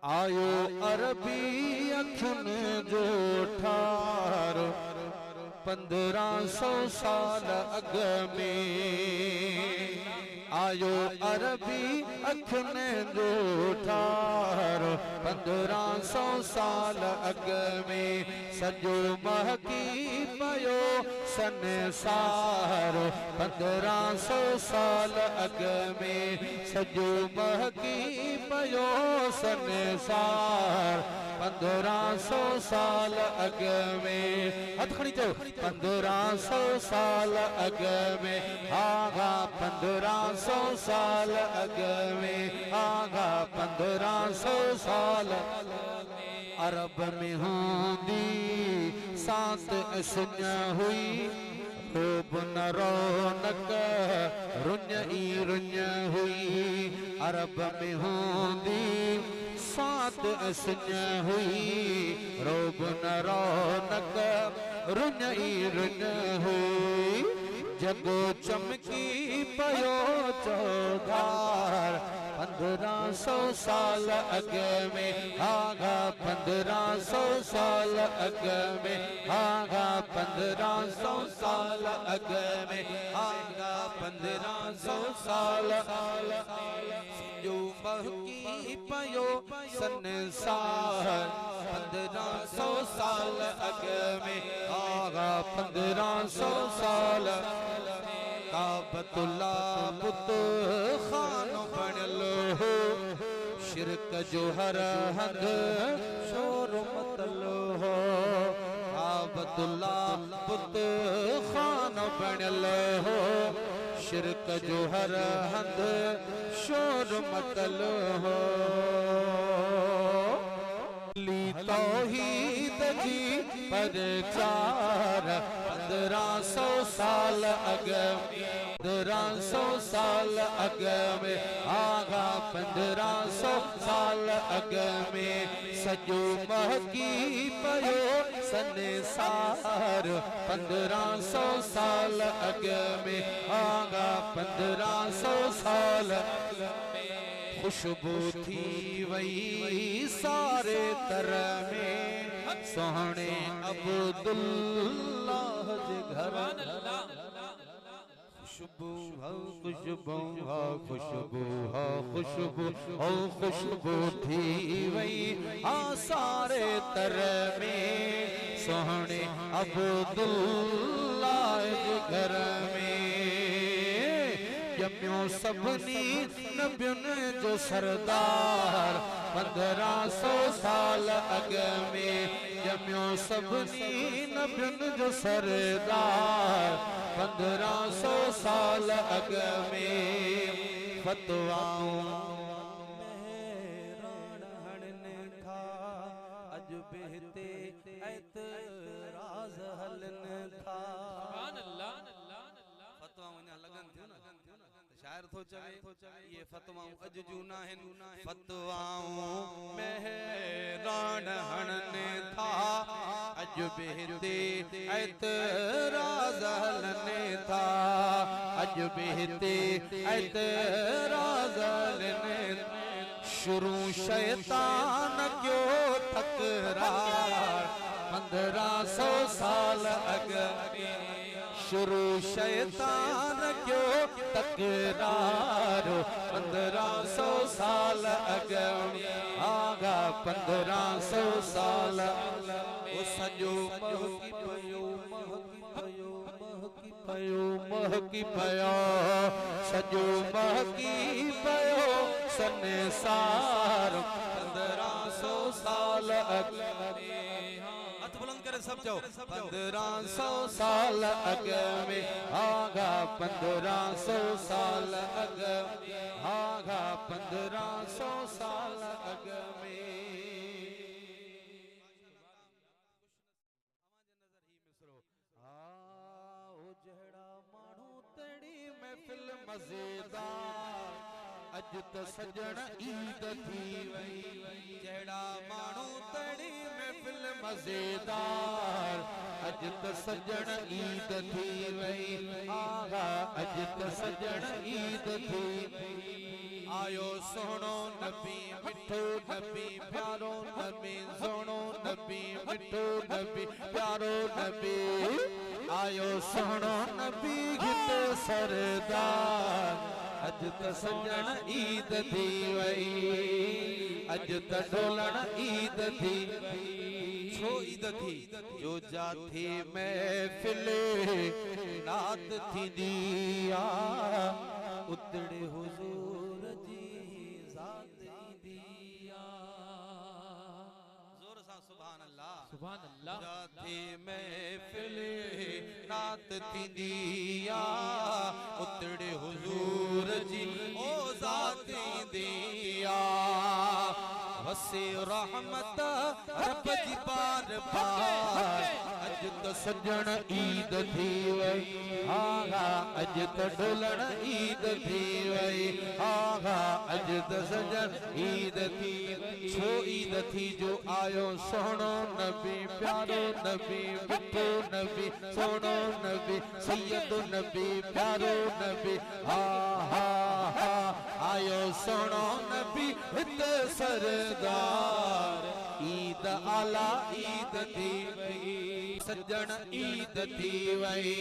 आयो अरबी अखन जो ठार 1500 साल अग में। आयो अरबी अखन जो ठार 1500 साल अग में। सजो महकी पयो संसार 1500 साल अग में। सजो महकी पयो संसार 1500 साल अग में। हथ खड़ी चो 1500 साल अग में। आगा 1500 साल अग में। आगा 1500 साल अरब में होंदी सात सुन हुई। रूप न रौनक रुन ई रुन हुई। अरब में होंदी सात सुन हुई। रूप न रौनक रुन ई रुन हुई। जगो चमकी पयो चौधार 1500 साल अग में। आगा 1500 साल अग में। आगा 1500 साल अग में। आगा 1500 साल जो महकी पयो संसार 1500 साल अग में। आगा 1500 साल काबतुल्ला पुत खानो बनलो हो। शिरक जो हर हद शोर मतलो हो। काबतुल्ला पुत खानो बनलो हो। शिरक जो हर हद शोर मतलो हो। ली तौहीद जी प्रचार 1500 साल अग में। 1500 साल अग में। आगा 1500 साल अग में। सजो महकी पयो संसार 1500 साल अग में। आगा 1500 साल खुशबू थी वही सारे तर में। सोहने अब्दुल्लाह जे घर खुशबू हो खुशबू हो खुशबू हो खुशबू हो खुशबू थी वही सारे तर में। सोहने अब्दुल्लाह जे घर में। जम्यो सबनी नबियुन जो सरदार 1500 साल अग में। जम्यो सबनी नबियुन जो सरदार 1500 साल अग में। फतवाओं मेहरान हड़न था अज बेहते ऐतराज हलन था। शायर थो चवे ये फतवाऊं अज जू ना हन। फतवाऊं मेहरान हणने था अज बेहते ऐतराज हलने था। अज बेहते ऐतराज हलने। शुरू शैतान क्यों तकरार 1500 साल अग में। शुरू शैतान क्यों तकरार 1500 साल अग में। आगा 1500 साल ओ सजो महकी पयो महकी पयो महकी पयो महकी पयो। सजो महकी पयो संसार 1500 साल अग में। सब जाओ 1500 साल अग में। आगा 1500 साल अग में। आगा 1500 साल अग में। आओ जड़ा मानू तड़ी महफिल मजेदार अज त सजण ईद थी वई। जड़ा मानू तड़ी महफिल मजेदार अज त सजण ईद थी वई। आगा अज त सजण ईद थी। आयो सोहणो नबी मिठो नबी प्यारो नबी सोनो नबी मिठो नबी प्यारो नबी आयो सोनो नबी घिट सरदार अज त सजण ईद थी वई अज त ढोलण ईद थी छो ईद थी जो जाथे महफिल नात थींदी आ उतड़े हुजूर जी ज़ात ईंदी आ जोर सां सुभान अल्लाह जाथे महफिल नात थींदी आ उतड़े हुजूर जी ओ ज़ात ईंदी आ वसे रहमत रब जी बार बार अज त सजण ईद थी वई हा अज त ढोलण ईद थी वई हा अज त सजण ईद थी छो ईद थी जो आयो सोनो नबी प्यारो नबी मिठो नबी सोनो नबी सैयद नबी प्यारो नबी हा आयो सोनो नबी हित सरदार ईद आला ईद थी वई सजण ईद थी वई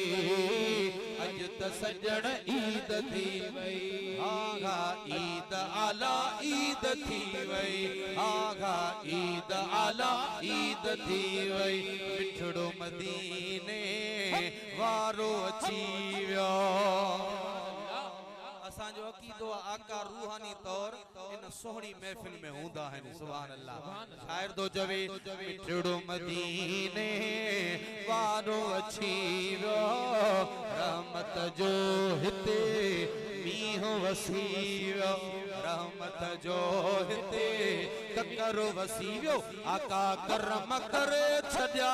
अज त सजण ईद थी वई आगा ईद आला ईद थी वई आगा ईद आला ईद थी वई मिठड़ो मदीने वारो अची वियो असांजो अक़ीदो आका रूहानी तौर इन सोहणी महफिल में हूंदा आहिनि सुभान अल्लाह शायर दो जवे मिठड़ो मदीने वारो अची वियो रहमत जो हिते मींहुं वसी वियो रहमत जो हिते ककरो वसी वियो आका करम करे छॾिया